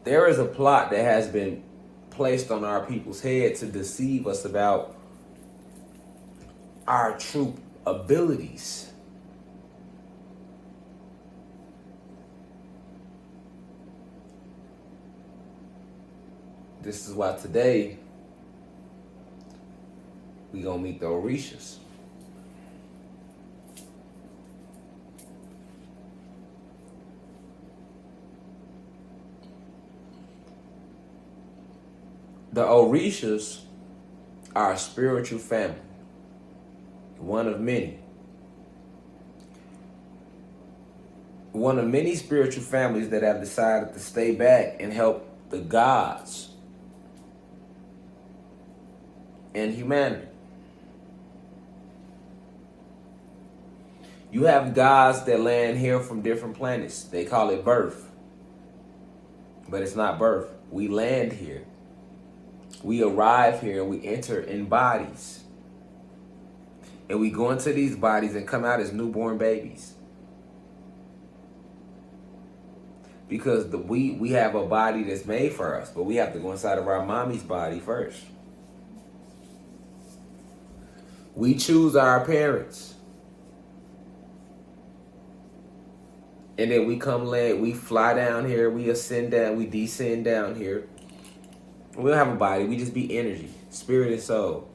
There is a plot that has been placed on our people's head to deceive us about our true abilities. This is why today we gonna meet the Orishas. The Orishas are a spiritual family, one of many. One of many spiritual families that have decided to stay back and help the gods and humanity. You have gods that land here from different planets. They call it birth. But it's not birth. We land here. We arrive here and we enter in bodies. And we go into these bodies and come out as newborn babies. Because we have a body that's made for us, but we have to go inside of our mommy's body first. We choose our parents. And then we come land, we fly down here, we ascend down, we descend down here. We don't have a body, we just be energy, spirit and soul.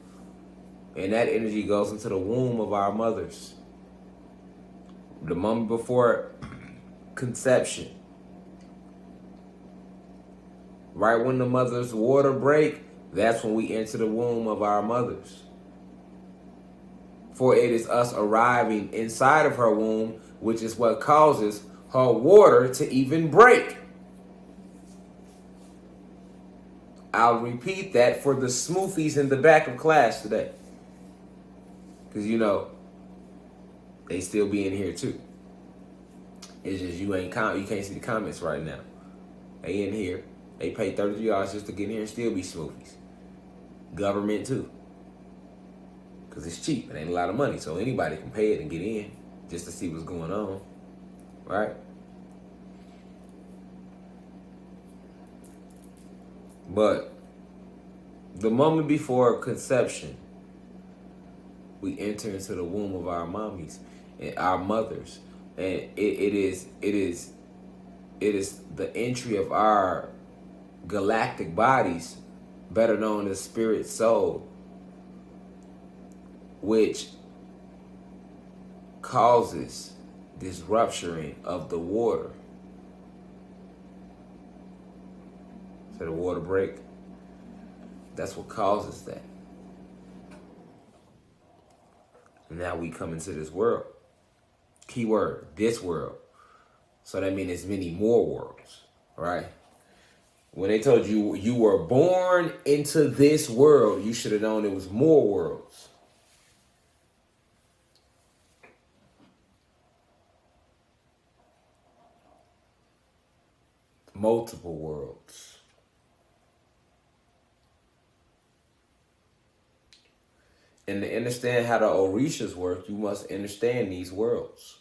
And that energy goes into the womb of our mothers. The moment before conception. Right when the mother's water break, that's when we enter the womb of our mothers. For it is us arriving inside of her womb, which is what causes her water to even break. I'll repeat that for the smoothies in the back of class today. Because, you know, they still be in here too. It's just you can't see the comments right now. They in here. They pay $33 just to get in here and still be smoothies. Government too. Because it's cheap. It ain't a lot of money. So anybody can pay it and get in just to see what's going on. Right? But the moment before conception, we enter into the womb of our mommies and our mothers. And it is the entry of our galactic bodies, better known as spirit soul, which causes this rupturing of the water. So the water break, that's what causes that. And now we come into this world. Keyword, this world. So that means there's many more worlds, right? When they told you you were born into this world, you should have known it was more worlds. Multiple worlds. And to understand how the Orishas work, you must understand these worlds.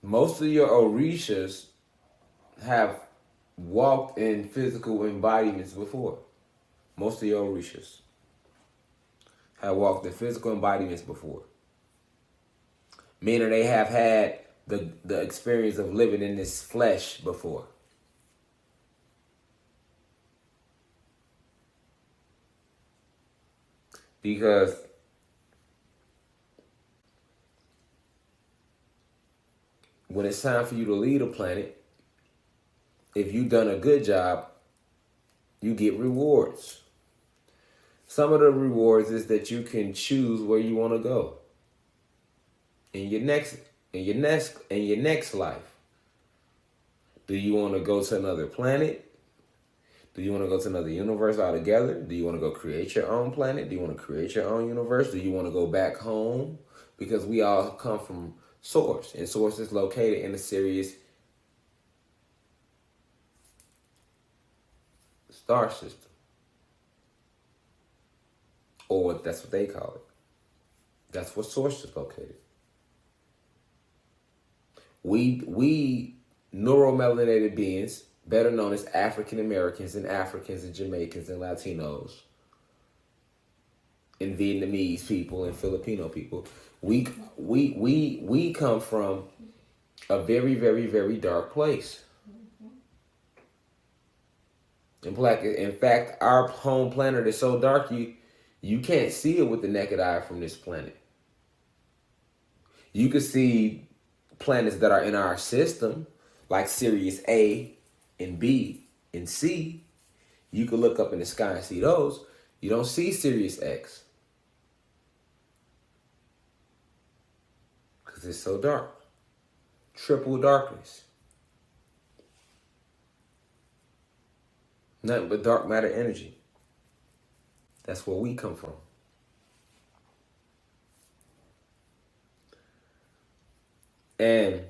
Most of your Orishas have walked in physical embodiments before. Most of your Orishas have walked in physical embodiments before. Meaning they have had the experience of living in this flesh before. Because when it's time for you to lead a planet, if you've done a good job, you get rewards. Some of the rewards is that you can choose where you want to go in your next life. Do you want to go to another planet? Do you want to go to another universe altogether? Do you want to go create your own planet? Do you want to create your own universe? Do you want to go back home? Because we all come from Source, and Source is located in a Sirius star system. Or that's what they call it. That's where Source is located. We neuromelanated beings, better known as African Americans and Africans and Jamaicans and Latinos and Vietnamese people and Filipino people, we come from a very, very, very dark place. In fact, our home planet is so dark you can't see it with the naked eye from this planet. You can see planets that are in our system, like Sirius A and B and C. You can look up in the sky and see those. You don't see Sirius X because it's so dark. Triple darkness. Nothing but dark matter energy. That's where we come from. And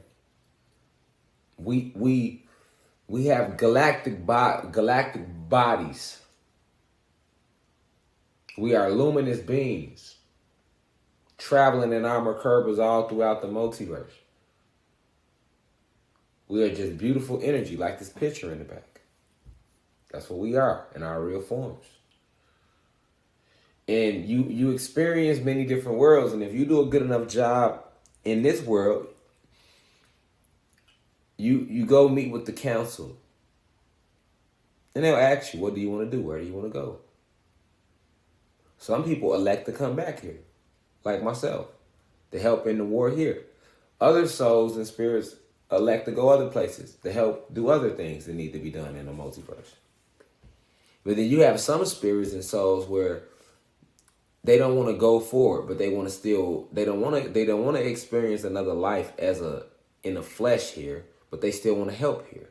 we have galactic bodies. We are luminous beings traveling in armor kerbers all throughout the multiverse. We are just beautiful energy, like this picture in the back. That's what we are in our real forms. And you experience many different worlds, and if you do a good enough job in this world, you go meet with the council. And they'll ask you, what do you want to do? Where do you want to go? Some people elect to come back here, like myself, to help in the war here. Other souls and spirits elect to go other places to help do other things that need to be done in the multiverse. But then you have some spirits and souls where they don't want to go forward, but they want to still, they don't want to experience another life in the flesh here, but they still want to help here.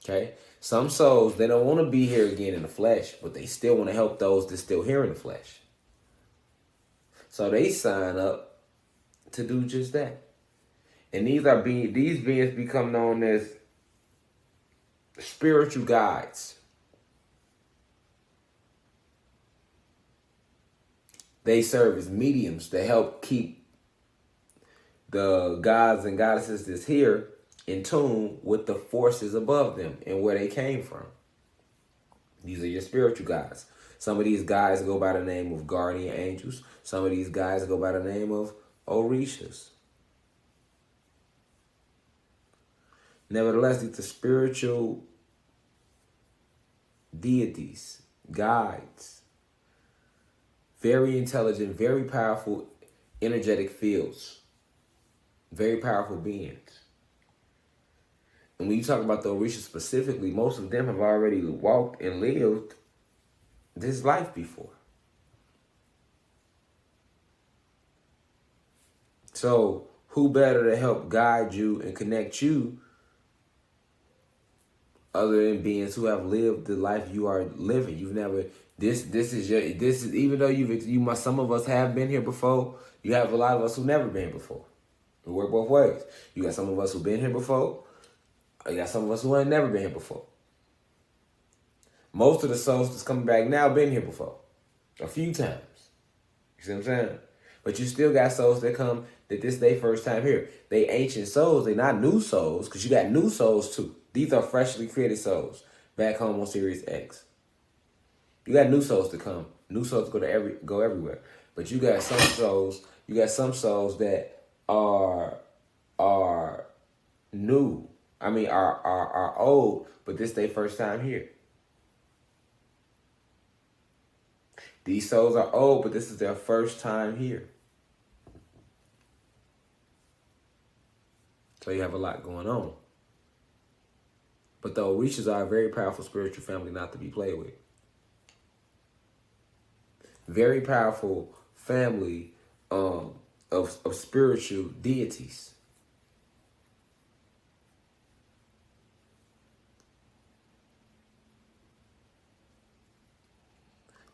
Okay? Some souls, they don't want to be here again in the flesh, but they still want to help those that's still here in the flesh. So they sign up to do just that. And these beings become known as spiritual guides. They serve as mediums to help keep the gods and goddesses that's here in tune with the forces above them and where they came from. These are your spiritual guides. Some of these guys go by the name of guardian angels. Some of these guys go by the name of Orishas. Nevertheless, these are spiritual deities, guides. Very intelligent, very powerful, energetic fields. Very powerful beings. And when you talk about the Orisha specifically, most of them have already walked and lived this life before. So who better to help guide you and connect you other than beings who have lived the life you are living? You've never, this is even though some of us have been here before, you have a lot of us who never been before. We work both ways. You got some of us who've been here before, or you got some of us who ain't never been here before. Most of the souls that's coming back now been here before, a few times. You see what I'm saying? But you still got souls that come that this their first time here. They ancient souls, they not new souls, because you got new souls too. These are freshly created souls back home on Sirius X. You got new souls to come, new souls to go everywhere. But you got some souls that are new. I mean, are old, but this their first time here. These souls are old, but this is their first time here. So you have a lot going on. But the Orishas are a very powerful spiritual family not to be played with. Very powerful family of spiritual deities.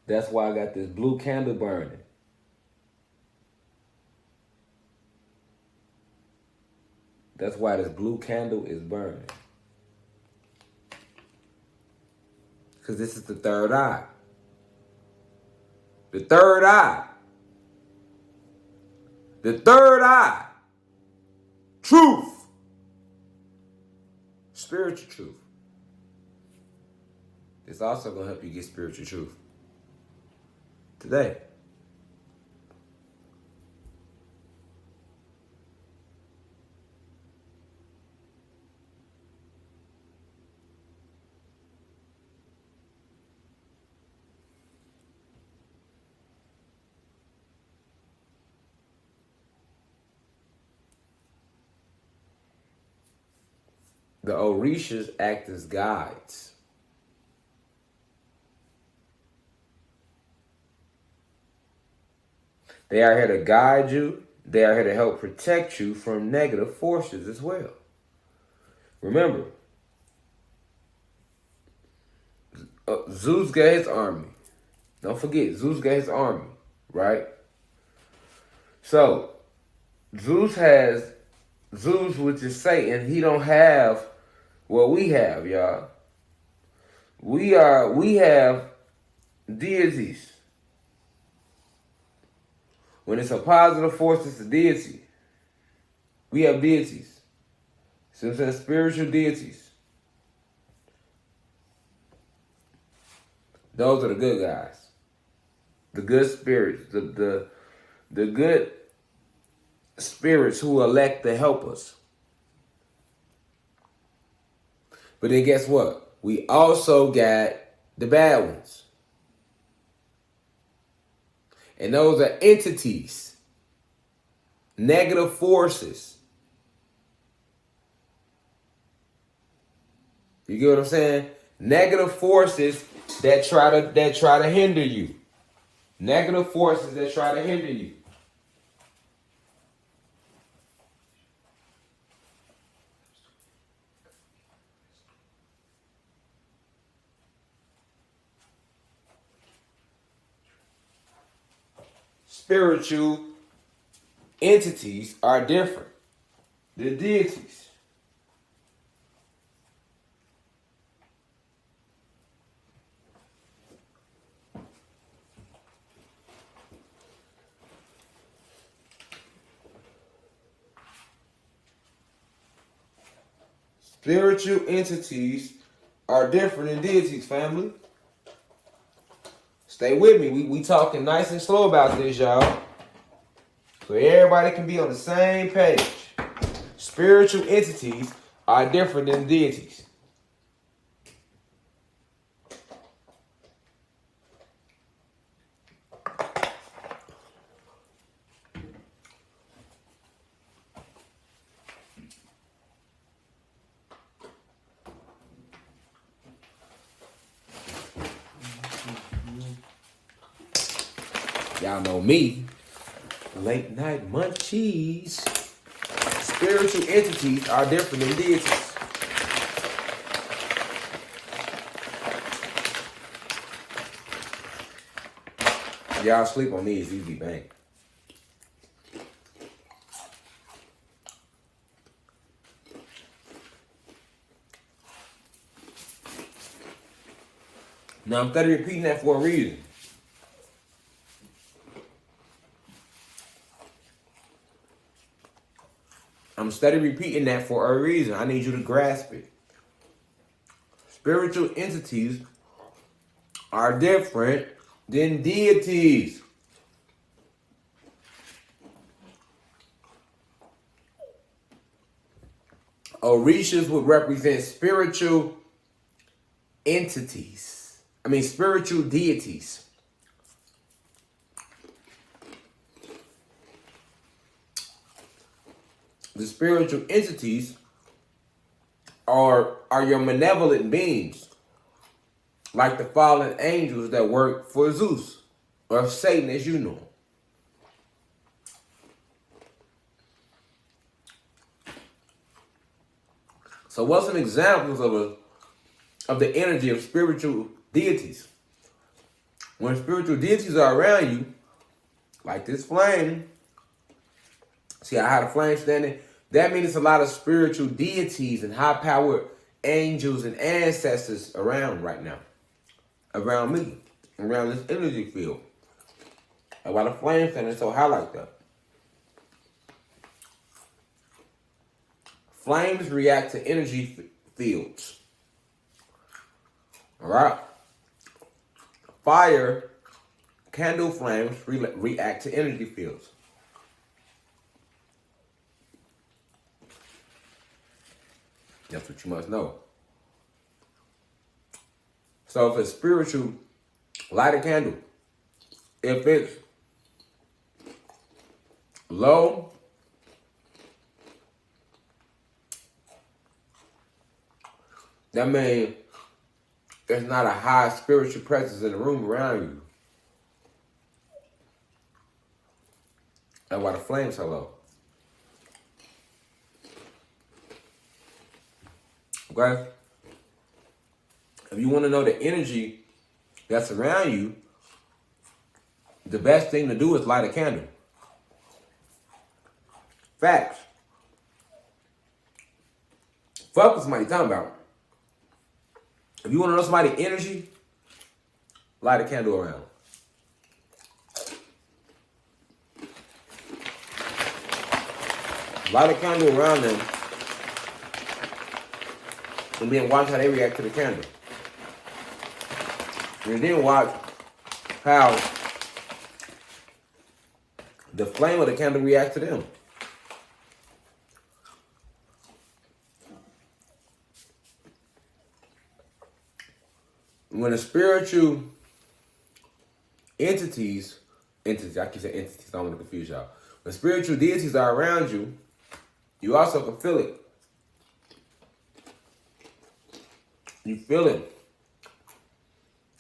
That's why I got this blue candle burning. That's why this blue candle is burning. Because this is the third eye. The third eye. The third eye Truth. Spiritual truth. It's also going to help you get spiritual truth today. The Orishas act as guides. They are here to guide you. They are here to help protect you from negative forces as well. Remember, Zeus got his army. Don't forget, Zeus got his army, right? So, Zeus, which is Satan, he don't have what we have, y'all. We have deities. When it's a positive force, it's a deity. We have deities. So it says spiritual deities. Those are the good guys. The good spirits. The good spirits who elect to help us. But then guess what? We also got the bad ones. And those are entities. Negative forces. You get what I'm saying? Negative forces that try to hinder you. Negative forces that try to hinder you. Spiritual entities are different than deities. Spiritual entities are different than deities, family. Stay with me. We talking nice and slow about this, y'all. So everybody can be on the same page. Spiritual entities are different than deities. Y'all know me. Late night munchies. Spiritual entities are different than deities. Y'all sleep on these, these be bang. Now I'm steady repeating that for a reason. I'm steady repeating that for a reason. I need you to grasp it. Spiritual entities are different than deities. Orishas would represent spiritual entities. Spiritual deities. The spiritual entities are your malevolent beings, like the fallen angels that work for Zeus, or Satan as you know. So what's some examples of the energy of spiritual deities? When spiritual deities are around you, like this flame, see I had a flame standing? That means it's a lot of spiritual deities and high-powered angels and ancestors around right now. Around me. Around this energy field. And why the flame standing so high like that? Flames react to energy fields. All right. Fire, candle flames react to energy fields. That's what you must know. So if it's spiritual, light a candle. If it's low, that means there's not a high spiritual presence in the room around you. That's why the flame's so low. Okay? If you want to know the energy that's around you, the best thing to do is light a candle. Facts. Fuck what somebody talking about. If you want to know somebody's energy, light a candle around. Light a candle around them and then watch how they react to the candle. And then watch how the flame of the candle reacts to them. When the spiritual entities, I keep saying entities, I don't want to confuse y'all. When spiritual deities are around you, you also can feel it. You feel it.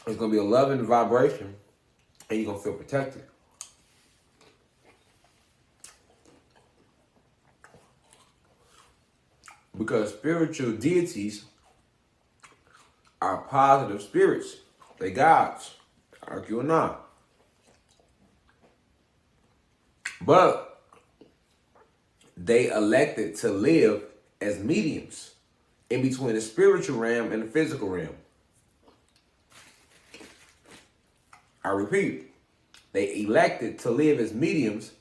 It's going to be a loving vibration, and you're going to feel protected. Because spiritual deities are positive spirits. They gods. Argue or not. But they elected to live as mediums in between the spiritual realm and the physical realm. I repeat, they elected to live as mediums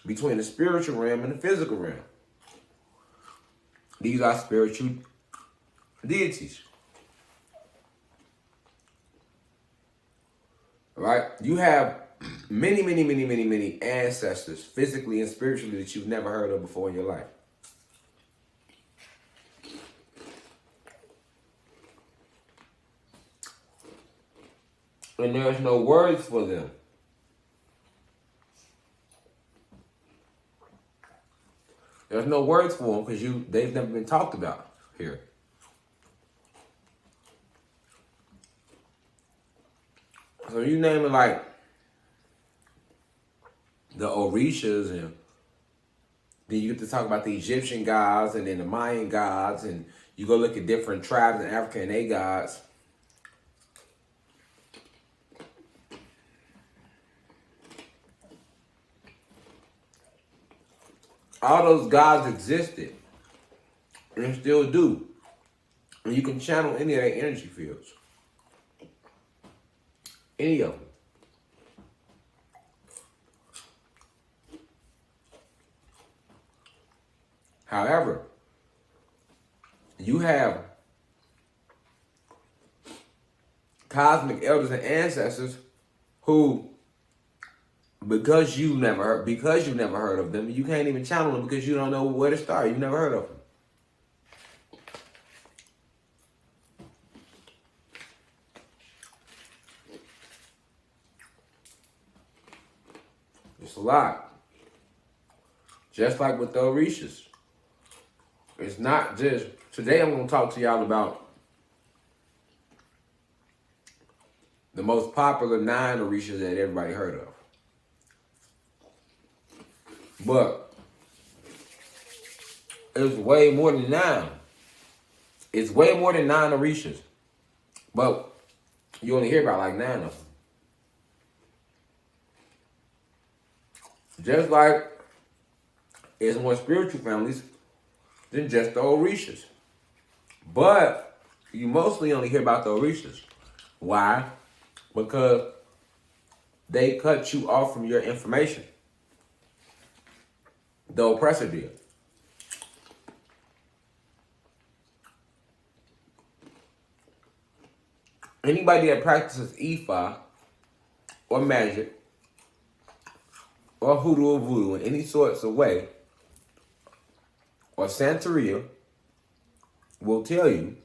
between the spiritual realm and the physical realm. These are spiritual deities. All right? You have many ancestors, physically and spiritually, that you've never heard of before in your life. And there's no words for them. There's no words for them because they've never been talked about here. So you name it like the Orishas, and then you get to talk about the Egyptian gods and then the Mayan gods, and you go look at different tribes in Africa and they gods. All those gods existed and still do. And you can channel any of their energy fields. Any of them. However, you have cosmic elders and ancestors who, because you've never heard of them, you can't even channel them because you don't know where to start. You've never heard of them. It's a lot. Just like with the Orishas. It's not just... Today I'm going to talk to y'all about the most popular 9 Orishas that everybody heard of. But it's way more than 9. It's way more than 9 Orishas. But you only hear about like 9 of them. Just like it's more spiritual families than just the Orishas. But you mostly only hear about the Orishas. Why? Because they cut you off from your information. The oppressor did. Anybody that practices Ifa or magic or hoodoo or voodoo in any sorts of way, or Santeria, will tell you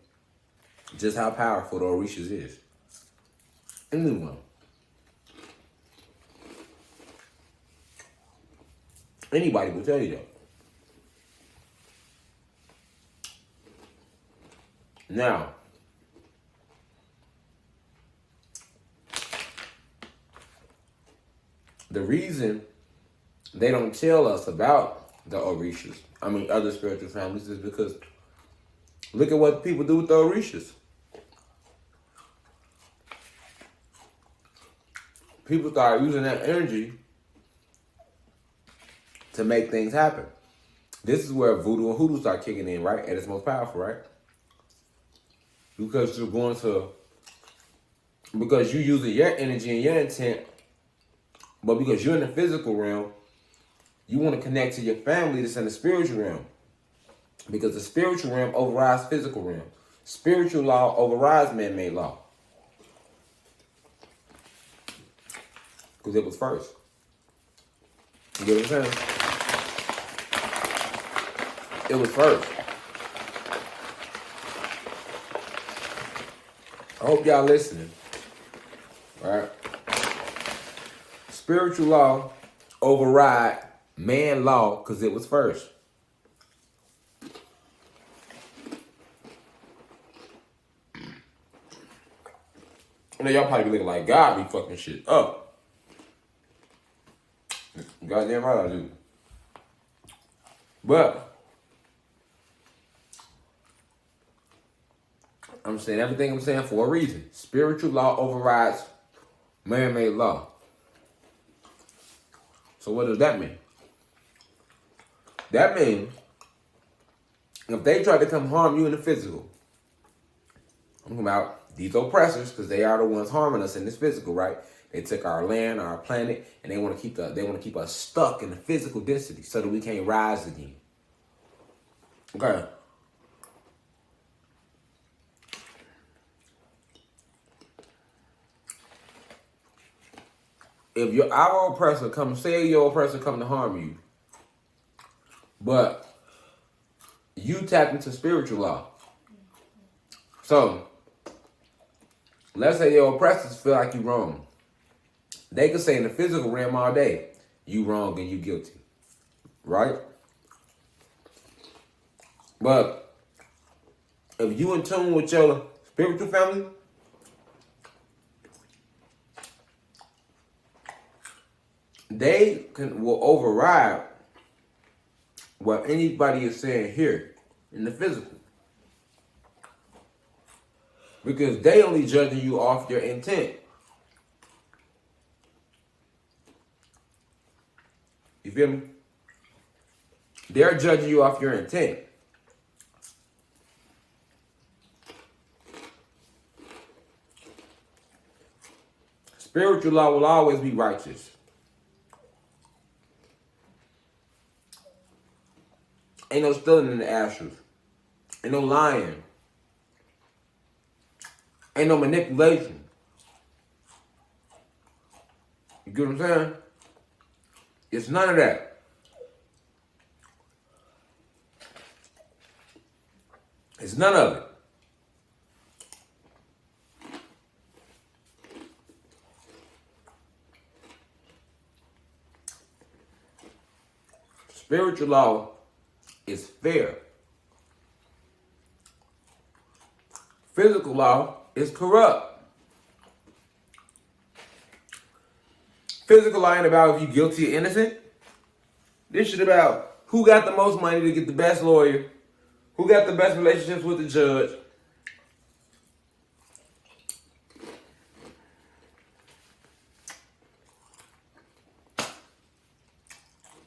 just how powerful the Orishas is. Anyone. Anybody will tell you that. Now, the reason they don't tell us about the Orishas, other spiritual families, is because look at what people do with the Orishas. People start using that energy to make things happen. This is where voodoo and hoodoo start kicking in, right? At its most powerful, right? Because you're using your energy and your intent, but because you're in the physical realm, you want to connect to your family that's in the spiritual realm. Because the spiritual realm overrides physical realm. Spiritual law overrides man-made law. Because it was first. You get what I'm saying? It was first. I hope y'all listening. All right? Spiritual law override man law because it was first. I know y'all probably be looking like God be fucking shit up. Goddamn right I do. But I'm saying everything I'm saying for a reason. Spiritual law overrides man-made law. So what does that mean? That means if they try to come harm you in the physical, I'm talking about these oppressors, because they are the ones harming us in this physical, right? They took our land, our planet, and they want to keep us stuck in the physical density so that we can't rise again. Okay. If our oppressor your oppressor come to harm you, but you tap into spiritual law. So, let's say your oppressors feel like you wrong. They can say in the physical realm all day, you wrong and you guilty. Right? But if you in tune with your spiritual family, will override what anybody is saying here in the physical. Because they only judging you off your intent. You feel me? They're judging you off your intent. Spiritual law will always be righteous. Ain't no stealing in the ashes. Ain't no lying. Ain't no manipulation. You get what I'm saying? It's none of that. It's none of it. Spiritual law is fair. Physical law is corrupt. Physical law ain't about if you guilty or innocent. This shit about who got the most money to get the best lawyer, who got the best relationships with the judge.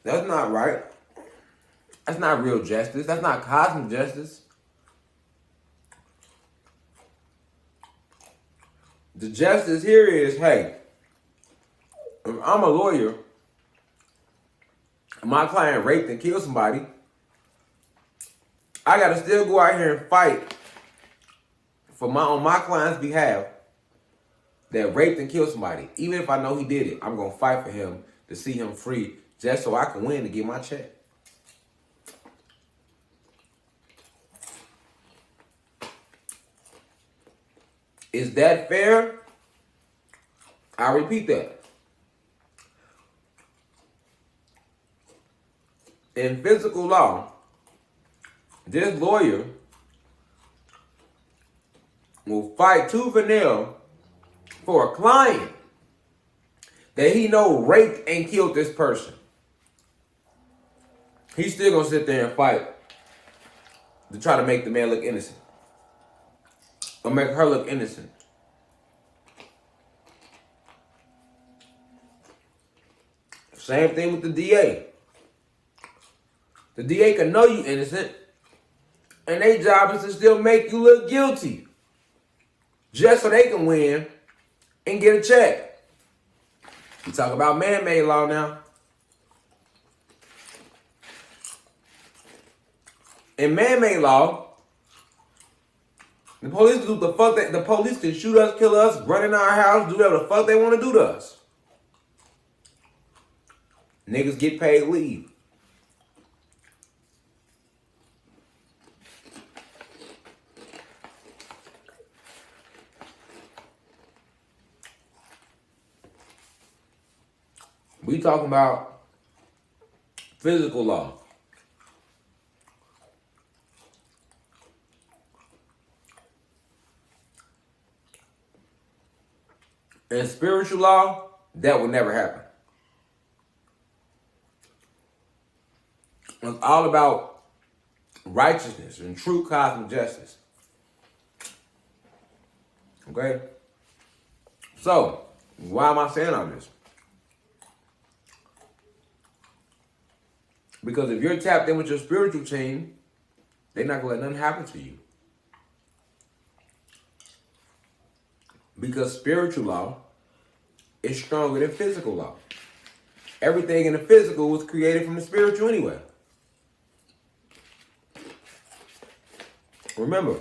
That's not right. That's not real justice. That's not cosmic justice. The justice here is, hey, if I'm a lawyer, and my client raped and killed somebody, I gotta still go out here and fight on my client's behalf that raped and killed somebody, even if I know he did it, I'm going to fight for him to see him free just so I can win to get my check. Is that fair? I repeat that. In physical law, this lawyer will fight tooth and nail for a client that he know raped and killed this person. He's still gonna sit there and fight to try to make the man look innocent. Or make her look innocent. Same thing with the DA. The DA can know you innocent, and their job is to still make you look guilty. Just so they can win and get a check. We talk about man-made law now. In man-made law, the police do the fuck that the police can shoot us, kill us, run in our house, do whatever the fuck they want to do to us. Niggas get paid leave. We talking about physical law. In spiritual law, that would never happen. It's all about righteousness and true cosmic justice. Okay? So, why am I saying all this? Because if you're tapped in with your spiritual team, they're not going to let nothing happen to you. Because spiritual law is stronger than physical law. Everything in the physical was created from the spiritual anyway. Remember,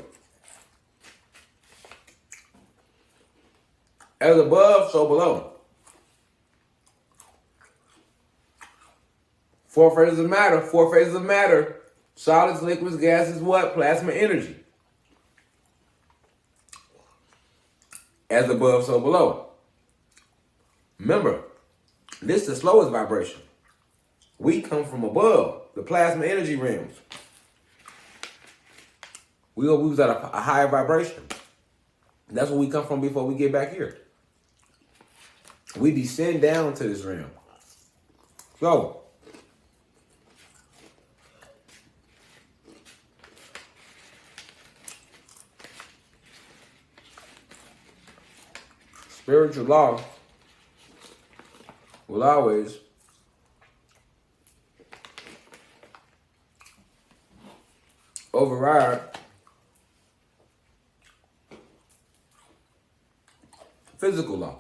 as above, so below. Four phases of matter. Four phases of matter. Solids, liquids, gases, what? Plasma energy. As above, so below. Remember, this is the slowest vibration. We come from above, the plasma energy realms. We was at a higher vibration. That's where we come from before we get back here. We descend down to this realm. So, spiritual law will always override physical law.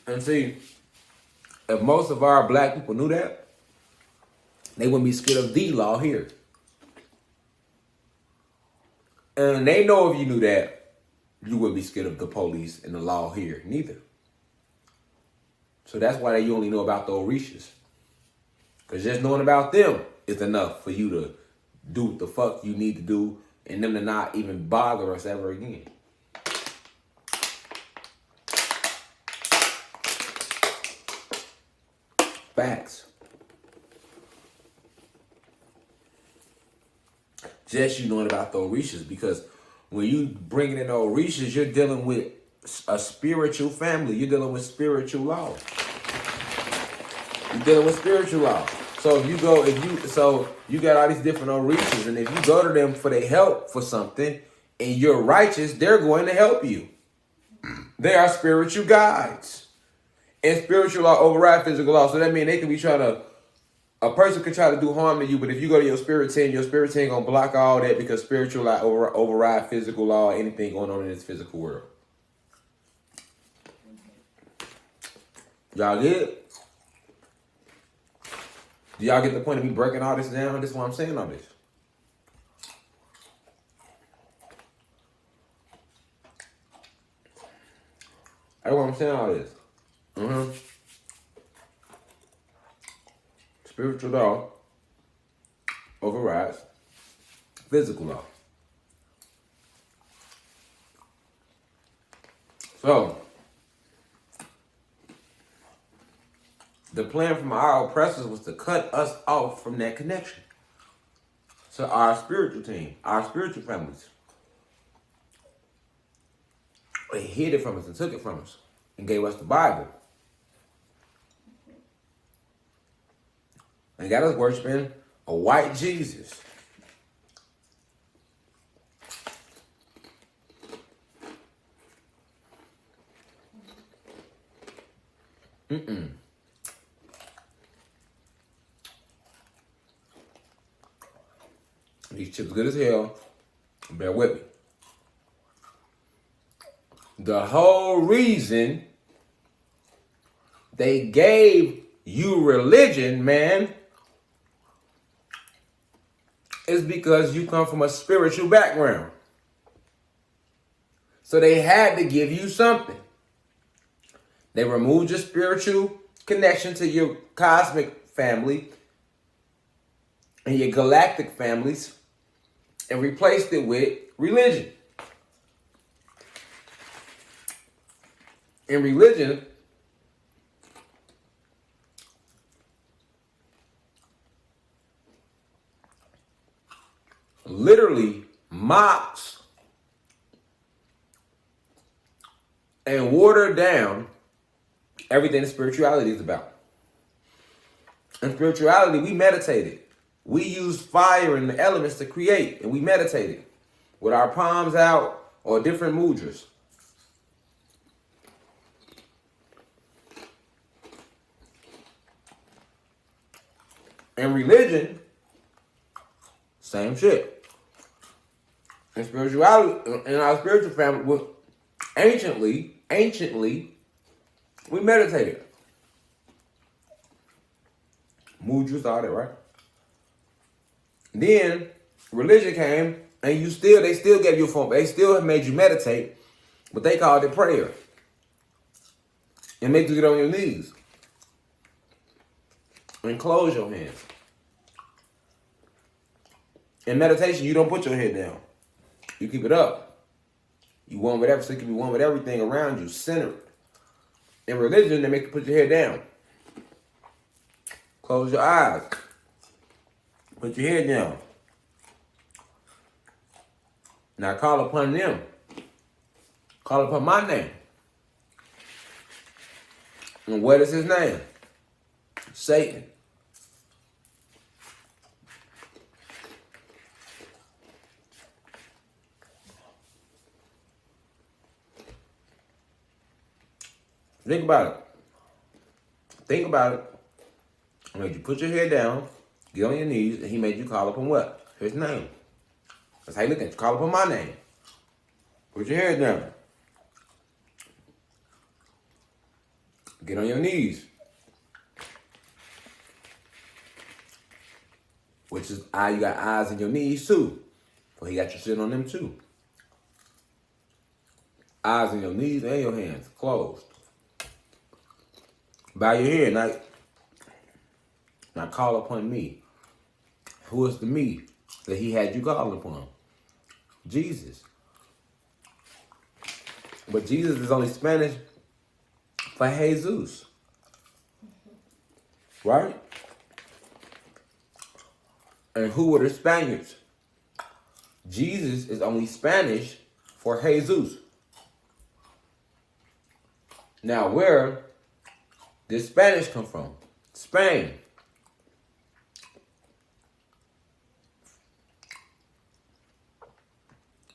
And see, if most of our black people knew that, they wouldn't be scared of the law here. And they know if you knew that, you wouldn't be scared of the police and the law here, neither. So that's why you only know about the Orishas. Because just knowing about them is enough for you to do what the fuck you need to do and them to not even bother us ever again. Facts. Just you knowing about the Orishas, because when you bring in the Orishas, you're dealing with a spiritual family. You're dealing with spiritual law. You're dealing with spiritual law. So you got all these different Orishas, and if you go to them for their help for something, and you're righteous, they're going to help you. They are spiritual guides. And spiritual law override physical law. So that means they can be a person could try to do harm to you, but if you go to your spirit team gonna block all that, because spiritual law override physical law, anything going on in this physical world. Y'all get it? Do y'all get the point of me breaking all this down? This is why I'm saying all this. That's what I'm saying all this. Spiritual law overrides physical law. So, the plan from our oppressors was to cut us off from that connection. So our spiritual team, our spiritual families, they hid it from us and took it from us and gave us the Bible. And got us worshiping a white Jesus. These chips good as hell. Bear with me. The whole reason they gave you religion, man, is because you come from a spiritual background. So they had to give you something. They removed your spiritual connection to your cosmic family and your galactic families and replaced it with religion. In religion, literally mocks and water down everything that spirituality is about. In spirituality, we meditated. We used fire and the elements to create, and we meditated with our palms out or different mudras. In religion, same shit. In spirituality, in our spiritual family, anciently, we meditated. Mudras, all that, right? Then religion came, and they still gave you a form. They still made you meditate, but they called it prayer. And make you get on your knees and close your hands. In meditation, you don't put your head down. You keep it up. You one with everything, so you can be one with everything around you, centered. In religion, they make you put your head down. Close your eyes. Put your head down. Now call upon them. Call upon my name. And what is his name? Satan. Think about it. Think about it. I made you put your head down, get on your knees, and he made you call upon what? His name. That's how you look at it. Call upon my name. Put your head down. Get on your knees. Which is, you got eyes in your knees too. So he got you sitting on them too. Eyes in your knees and your hands closed. Bow your head, now call upon me. Who is the me that he had you call upon? Jesus. But Jesus is only Spanish for Jesus. Right? And who were the Spaniards? Jesus is only Spanish for Jesus. Now, where did Spanish come from? Spain.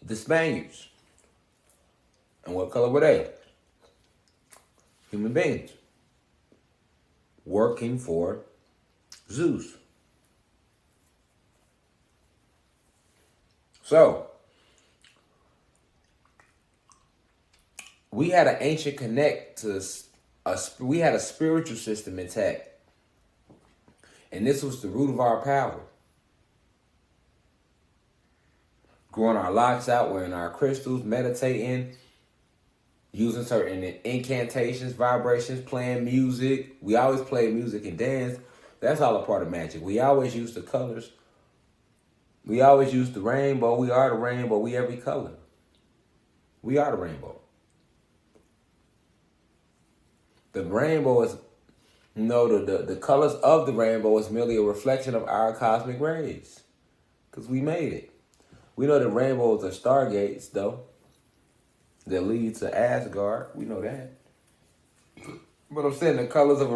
The Spaniards. And what color were they? Human beings. Working for Zeus. So, we had an ancient connect to we had a spiritual system intact. And this was the root of our power. Growing our locks out, wearing our crystals, meditating, using certain incantations, vibrations, playing music. We always play music and dance. That's all a part of magic. We always use the colors. We always use the rainbow. We are the rainbow. We every color. We are the rainbow. The rainbow is, the colors of the rainbow is merely a reflection of our cosmic rays. Because we made it. We know the rainbows are stargates, though, that lead to Asgard. We know that. But I'm saying the colors of the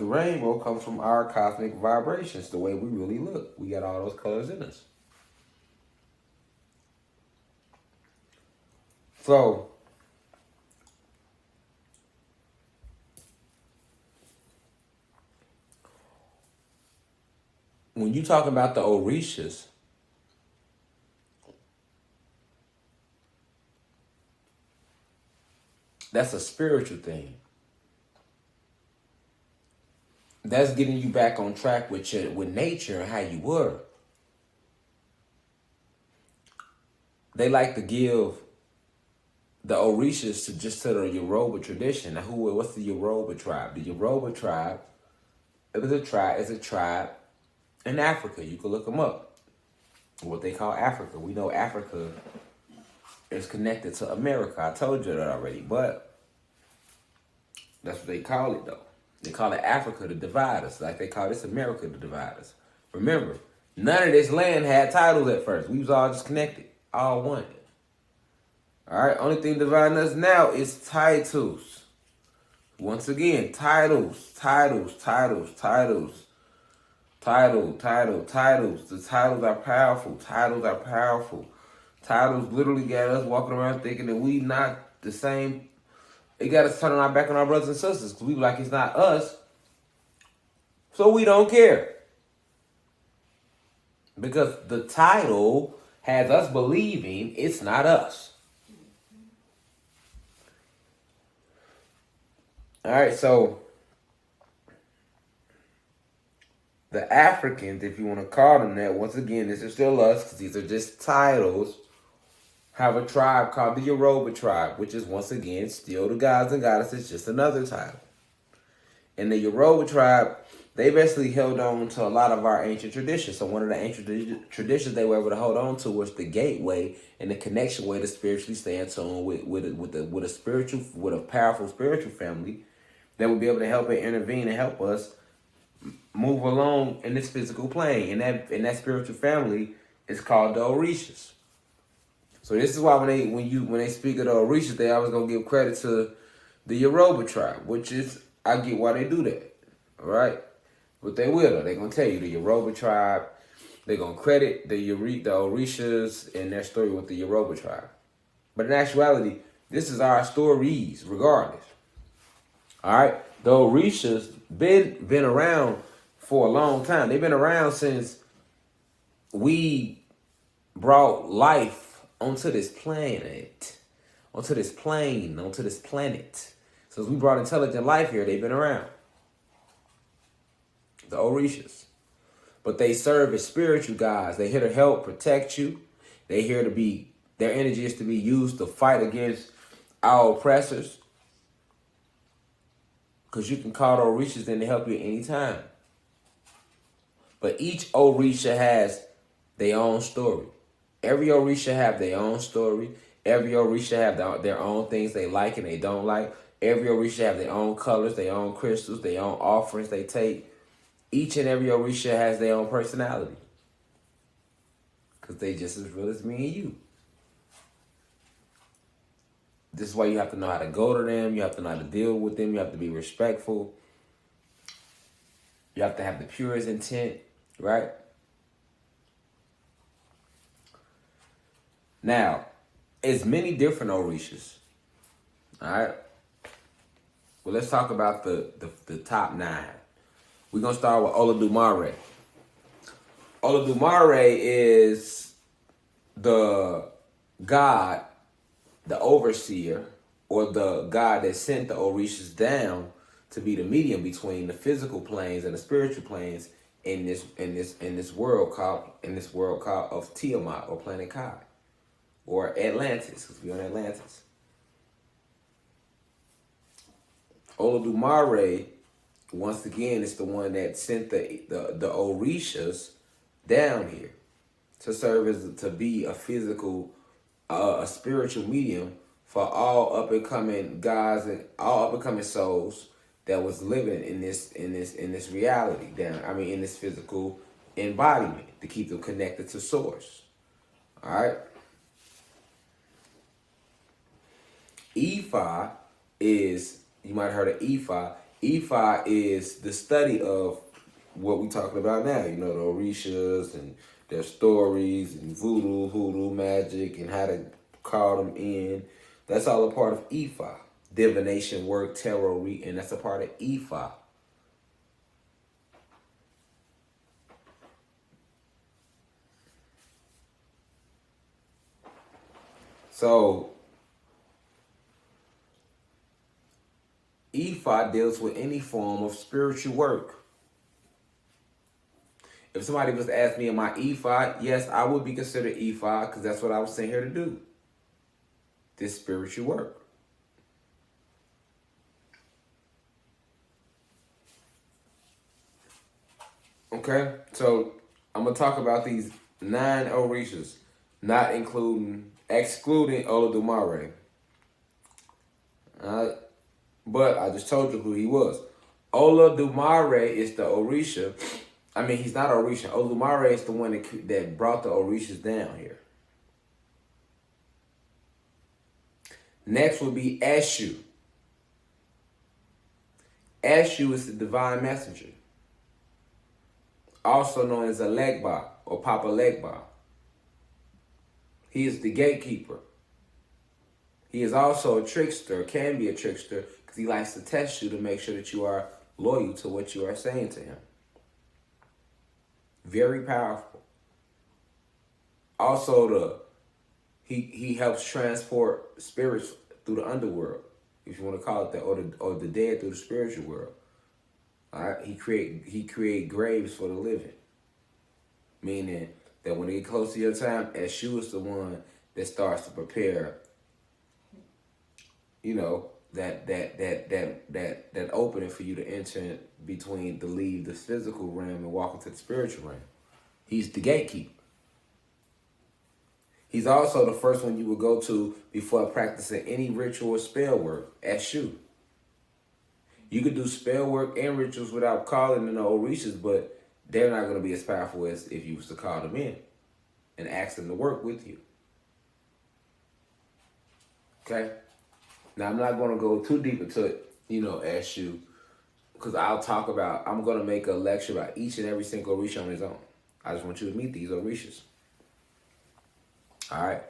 rainbow comes from our cosmic vibrations, the way we really look. We got all those colors in us. So, when you talk about the Orishas, that's a spiritual thing. That's getting you back on track with nature and how you were. They like to give the Orishas to the Yoruba tradition. Now, what's the Yoruba tribe? The Yoruba tribe is a tribe in Africa. You can look them up. What they call Africa. We know Africa is connected to America. I told you that already, but that's what they call it, though. They call it Africa to divide us, like they call this America to divide us. Remember, none of this land had titles at first. We was all just connected, all one. All right, only thing dividing us now is titles. Once again, titles. The titles are powerful. Titles literally got us walking around thinking that we not the same. It got us turning our back on our brothers and sisters because we like it's not us. So we don't care. Because the title has us believing it's not us. All right, so the Africans, if you want to call them that, once again, this is still us because these are just titles, have a tribe called the Yoruba tribe, which is once again still the gods and goddesses, just another title. And the Yoruba tribe, they basically held on to a lot of our ancient traditions. So one of the ancient traditions they were able to hold on to was the gateway and the connection way to spiritually stay in tune with a powerful spiritual family that would be able to help and intervene and help us move along in this physical plane. And that spiritual family is called the Orishas. So this is why when they speak of the Orishas, they always gonna give credit to the Yoruba tribe, which is, I get why they do that. All right, but they will. They're gonna tell you the Yoruba tribe. They're gonna credit the Orishas and their story with the Yoruba tribe. But in actuality, this is our stories, regardless. All right, the Orishas been around for a long time. They've been around since we brought life onto this planet, onto this plane, onto this planet. Since we brought intelligent life here, they've been around. The Orishas. But they serve as spiritual guides. They're here to help protect you. They're here to be, their energy is to be used to fight against our oppressors. Because you can call the Orishas in to help you at any time. But each Orisha has their own story. Every Orisha have their own story. Every Orisha have their own things they like and they don't like. Every Orisha have their own colors, their own crystals, their own offerings they take. Each and every Orisha has their own personality. Because they just as real as me and you. This is why you have to know how to go to them. You have to know how to deal with them. You have to be respectful. You have to have the purest intent, right? Now, it's many different Orishas. All right? Well, let's talk about the top 9. We're going to start with Olodumare. Olodumare is the god, the overseer, or the god that sent the Orishas down to be the medium between the physical planes and the spiritual planes in this world called of Tiamat or Planet Kai or Atlantis, because we're on Atlantis. Olodumare, once again, is the one that sent the Orishas down here to serve as to be a physical, a spiritual medium for all up and coming guys and all up and coming souls that was living in this reality down. I mean, in this physical embodiment to keep them connected to source. All right. Ifa is, you might have heard of Ifa. Ifa is the study of what we're talking about now. You know, the Orishas and their stories and voodoo, hoodoo, magic, and how to call them in. That's all a part of Ifa. Divination work, tarot reading, that's a part of Ifa. So, Ifa deals with any form of spiritual work. If somebody was to ask me, am I Ifa? Yes, I would be considered Ifa because that's what I was sent here to do. This spiritual work. Okay, so I'm going to talk about these 9 Orishas, not excluding Olodumare. But I just told you who he was. Olodumare is the Orisha. I mean, he's not Orisha. Olodumare is the one that brought the Orishas down here. Next would be Eshu. Eshu is the divine messenger, also known as Legba or Papa Legba. He is the gatekeeper. He is also a trickster, can be a trickster, because he likes to test you to make sure that you are loyal to what you are saying to him. Very powerful. Also, he helps transport spirits through the underworld, if you want to call it that, or the dead through the spiritual world. All right, he create graves for the living, meaning that when they get close to your time, Eshu is the one that starts to prepare. You know, that opening for you to enter between to leave the physical realm and walk into the spiritual realm. He's the gatekeeper. He's also the first one you would go to before practicing any ritual or spell work, Eshu. You could do spell work and rituals without calling in the Orishas, but they're not going to be as powerful as if you was to call them in and ask them to work with you. Okay? Now, I'm not going to go too deep into it, Eshu, because I'm going to make a lecture about each and every single Orisha on his own. I just want you to meet these Orishas. All right?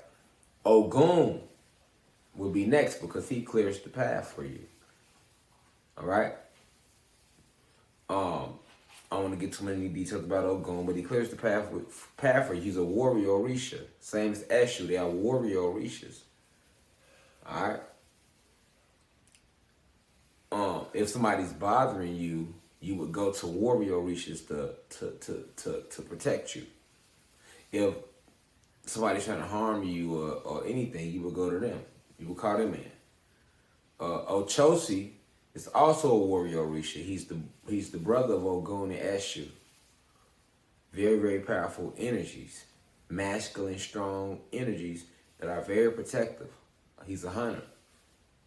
Ogun will be next because he clears the path for you. All right? I don't want to get too many details about Ogun, but he clears the path for you. He's a warrior Orisha. Same as Eshu. They are warrior Orishas. All right? If somebody's bothering you, you would go to warrior Orishas to protect you. If somebody's trying to harm you or anything, you would go to them. You would call them in. Ochosi is also a warrior Orisha. He's the brother of Ogun and Eshu. Very, very powerful energies. Masculine, strong energies that are very protective. He's a hunter.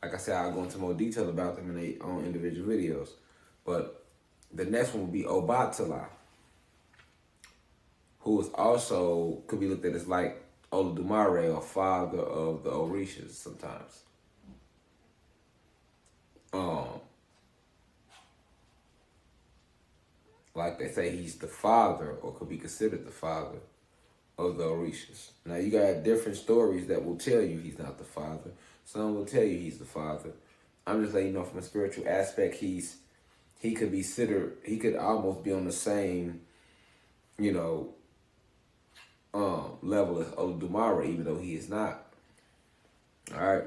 Like I said, I'll go into more detail about them in their own individual videos. But the next one will be Obatala, who is also, could be looked at as like Olodumare or father of the Orishas sometimes. Like they say, he's the father, or could be considered the father of the Orishas. Now, you got different stories that will tell you he's not the father. Some will tell you he's the father. I'm just letting you know from a spiritual aspect, he could almost be on the same, level as Olodumare, even though he is not. All right.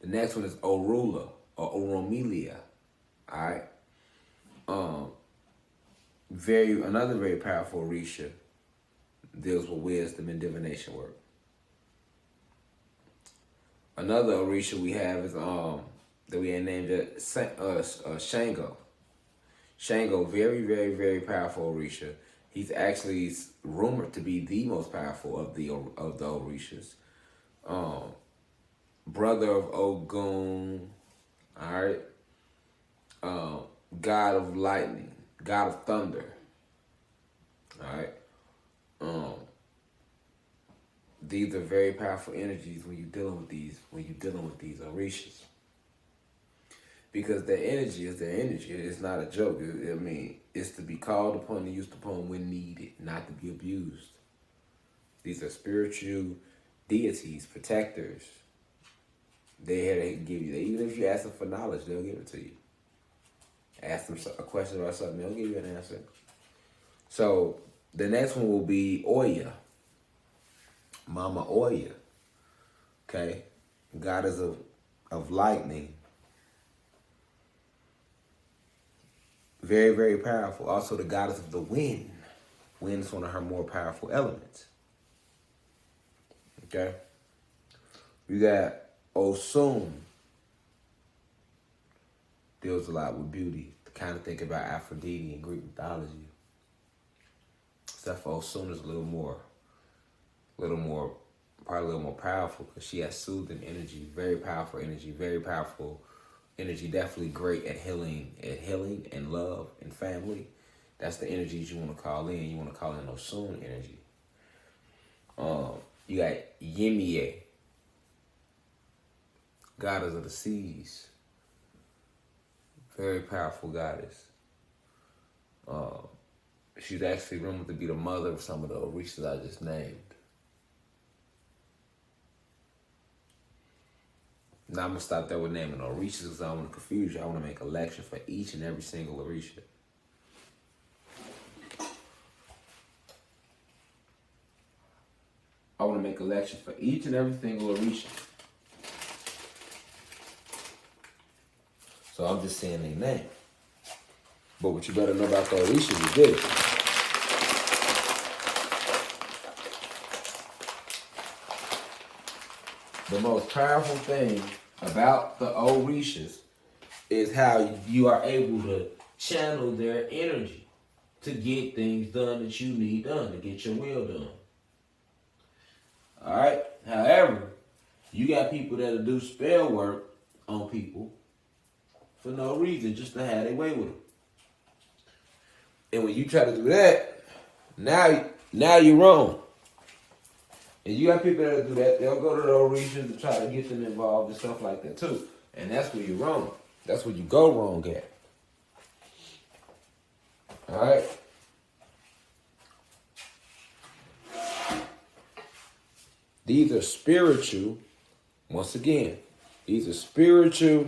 The next one is Orula or Oromilia. All right. Another very powerful Orisha, deals with wisdom and divination work. Another Orisha we have is that we had named Shango. Shango, very, very, very powerful Orisha. He's actually rumored to be the most powerful of the Orishas. Brother of Ogun, all right. God of lightning, God of thunder, all right. These are very powerful energies when you're dealing with these Orishas. Because their energy is their energy. It's not a joke. I mean, it's to be called upon and used upon when needed, not to be abused. These are spiritual deities, protectors. They give you, even if you ask them for knowledge, they'll give it to you. Ask them a question about something, they'll give you an answer. So the next one will be Oya, Mama Oya. Okay, goddess of lightning. Very, very powerful. Also the goddess of the wind. Wind is one of her more powerful elements. Okay. You got Osun. Deals a lot with beauty. To kind of think about Aphrodite in Greek mythology. Except for Osun is a little more, probably a little more powerful because she has soothing energy, very powerful energy, definitely great at healing and love and family. That's the energies you want to call in. You want to call in Osun energy. You got Yimie, goddess of the seas. Very powerful goddess. She's actually rumored to be the mother of some of the Orishas I just named. Now I'm going to stop there with naming Orishas because I don't want to confuse you. I want to make a lecture for each and every single Orisha. I want to make a lecture for each and every single Orisha. So I'm just saying their name. But what you better know about the Orishas is this. The most powerful thing about the Orishas is how you are able to channel their energy to get things done that you need done, to get your will done. All right? However, you got people that'll do spell work on people for no reason, just to have their way with them. And when you try to do that, now you're wrong. And you got people that do that, they'll go to the Orishas to try to get them involved and stuff like that too. And that's where you're wrong. That's where you go wrong at. Alright? These are spiritual, once again, these are spiritual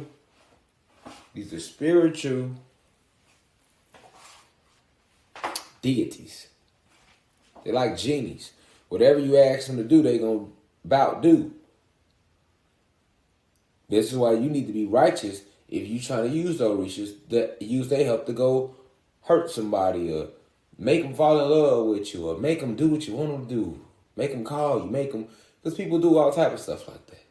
deities. They're like genies. Whatever you ask them to do, they're going to about do. This is why you need to be righteous if you trying to use those Orishas, that use their help to go hurt somebody or make them fall in love with you or make them do what you want them to do. Make them call you, because people do all type of stuff like that.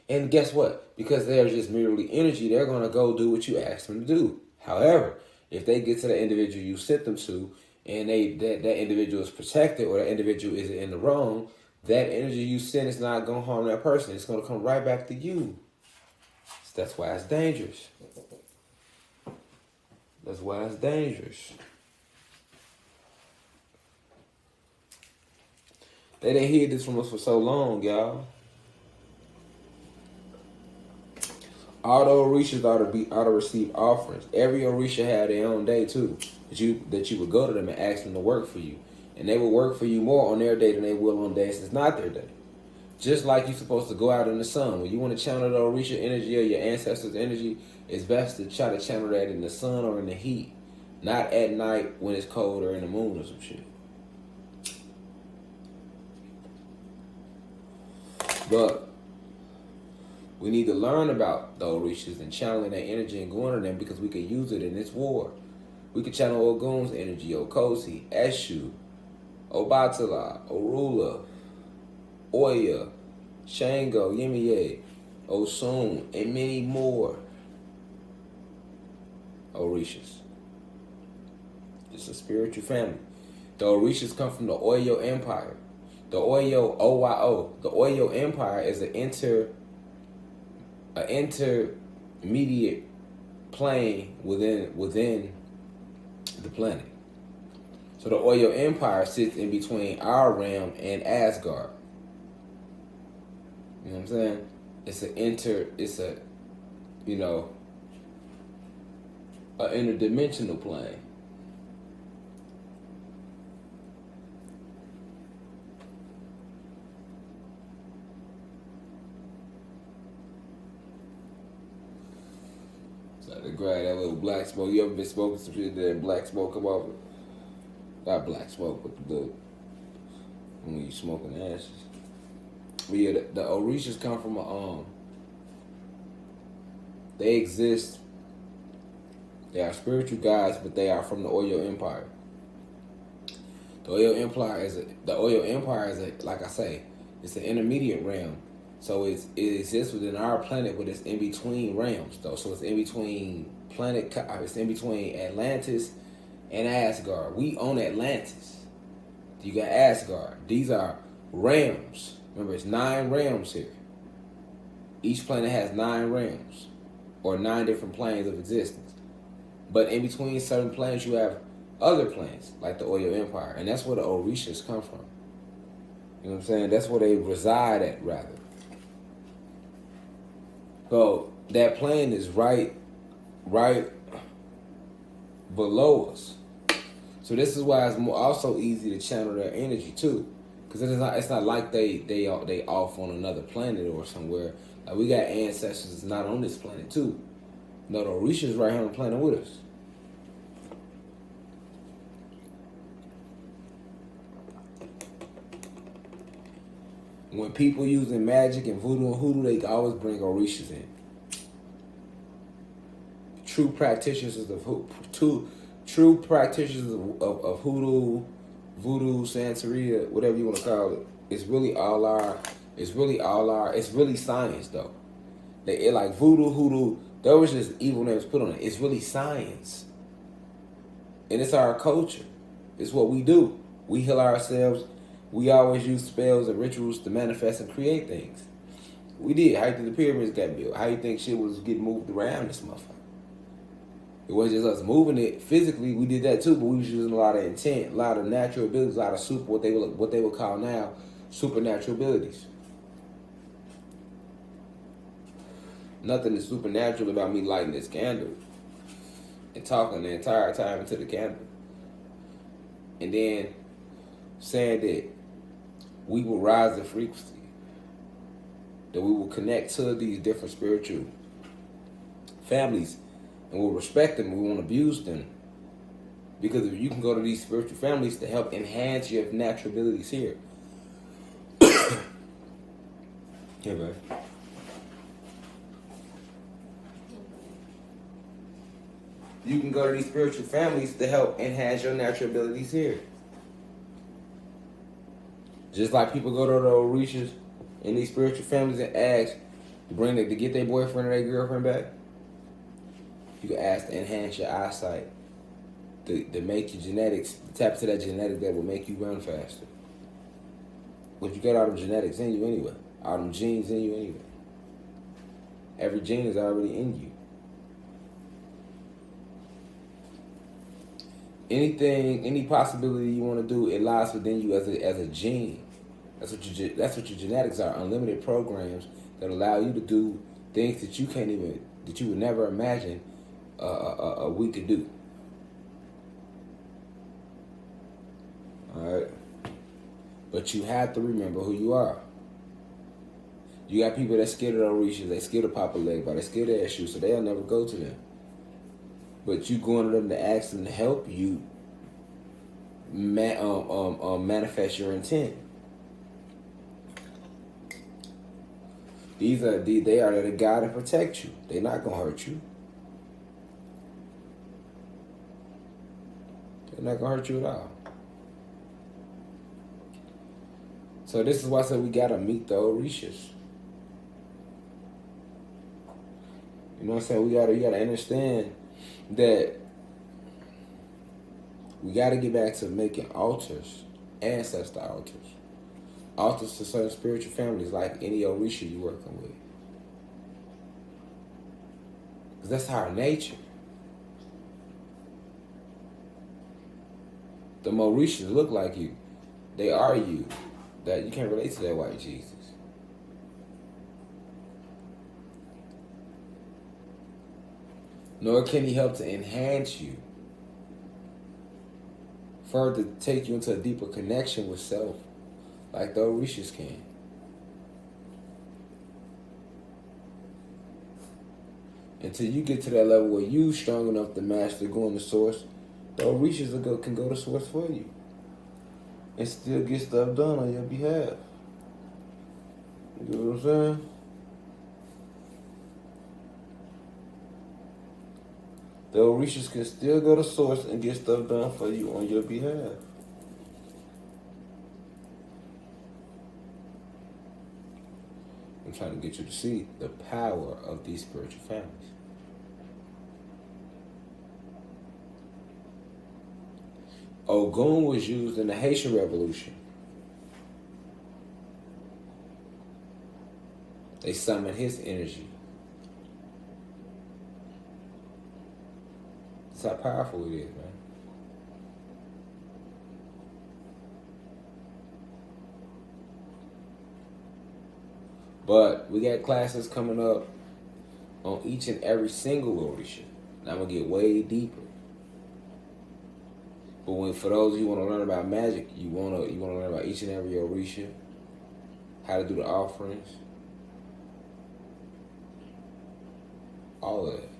And guess what? Because they're just merely energy, they're going to go do what you ask them to do. However, if they get to the individual you sent them to, and that individual is protected or that individual isn't in the wrong, that energy you send is not going to harm that person. It's going to come right back to you. So that's why it's dangerous. That's why it's dangerous. They didn't hear this from us for so long, y'all. All the Orishas ought to receive offerings. Every Orisha had their own day too. That you would go to them and ask them to work for you. And they will work for you more on their day than they will on days it's not their day. Just like you're supposed to go out in the sun. When you want to channel the Orisha energy or your ancestors' energy, it's best to try to channel that in the sun or in the heat. Not at night when it's cold or in the moon or some shit. But we need to learn about the Orishas and channeling that energy and going to them because we can use it in this war. We can channel Ogun's energy, Okosi, Eshu, Obatala, Orula, Oya, Shango, Yimie, Osun, and many more. Orishas. It's a spiritual family. The Orishas come from the Oyo Empire. The Oyo, OYO. The Oyo Empire is an intermediate plane within the planet. So the Oyo Empire sits in between our realm and Asgard. You know what I'm saying? It's a interdimensional plane. It's like to grab that little black smoke. You ever been smoking some shit that black smoke come off it? Not black smoke, but the when you smoking ashes. But yeah, the Orishas come from they exist. They are spiritual guides, but they are from the Oyo Empire. The Oyo Empire is a like I say, it's an intermediate realm. So it exists within our planet, but it's in between realms though. So it's in between it's in between Atlantis and Asgard. We own Atlantis. You got Asgard. These are realms. Remember, it's 9 realms here. Each planet has 9 realms, or 9 different planes of existence. But in between certain planes, you have other planes, like the Oyo Empire. And that's where the Orishas come from. You know what I'm saying? That's where they reside at, rather. So that plane is right below us. So this is why it's also easy to channel their energy too, because it's not like they off on another planet or somewhere. Like we got ancestors that's not on this planet too. No, the Orishas right here on the planet with us. When people using magic and voodoo and hoodoo, they always bring Orishas in. True practitioners of hoodoo, voodoo, Santeria, whatever you want to call it. It's really science though. It like voodoo, hoodoo, there was just evil names put on it. It's really science. And it's our culture. It's what we do. We heal ourselves. We always use spells and rituals to manifest and create things. We did. How you think the pyramids got built? How you think shit was getting moved around this motherfucker? It wasn't just us moving it physically. We did that too, but we was using a lot of intent, a lot of natural abilities, a lot of what they would call now supernatural abilities. Nothing is supernatural about me lighting this candle and talking the entire time into the candle, and then saying that we will rise in frequency, that we will connect to these different spiritual families, and we'll respect them. We won't abuse them, because if you can go to these spiritual families to help enhance your natural abilities here. Yeah, man. You can go to these spiritual families to help enhance your natural abilities here. Just like people go to the Orishas and these spiritual families and ask to get their boyfriend or their girlfriend back. You can ask to enhance your eyesight, to make your genetics, tap into that genetic that will make you run faster. But you got all them genetics in you anyway. All them genes in you anyway. Every gene is already in you. Any possibility you want to do, it lies within you as a gene. That's what your genetics are. Unlimited programs that allow you to do things that you would never imagine we could do. All right, but you have to remember who you are. You got people that scared of the Orishas, they scared of Papa Legba, they scared of Eshu, so they'll never go to them. But you going to them to ask them to help you manifest your intent. They are there to guide and protect you. They're not gonna hurt you. They're not gonna hurt you at all. So this is why I said we gotta meet the Orishas. You know what I'm saying? You gotta understand that we got to get back to making altars, ancestor altars. Altars to certain spiritual families, like any Orisha you working with. Because that's our nature. The Orishas look like you. They are you. That you can't relate to that white Jesus. Nor can he help to enhance you. Further take you into a deeper connection with self, like the Orishas can. Until you get to that level where you strong enough to master going to source, the Orishas can go to source for you. And still get stuff done on your behalf. You know what I'm saying? The Orishas can still go to source and get stuff done for you on your behalf. I'm trying to get you to see the power of these spiritual families. Ogun was used in the Haitian Revolution. They summoned his energy. That's how powerful it is, man. But we got classes coming up on each and every single Orisha. And I'm going to get way deeper. But for those of you who want to learn about magic, you want to learn about each and every Orisha, how to do the offerings, all of that.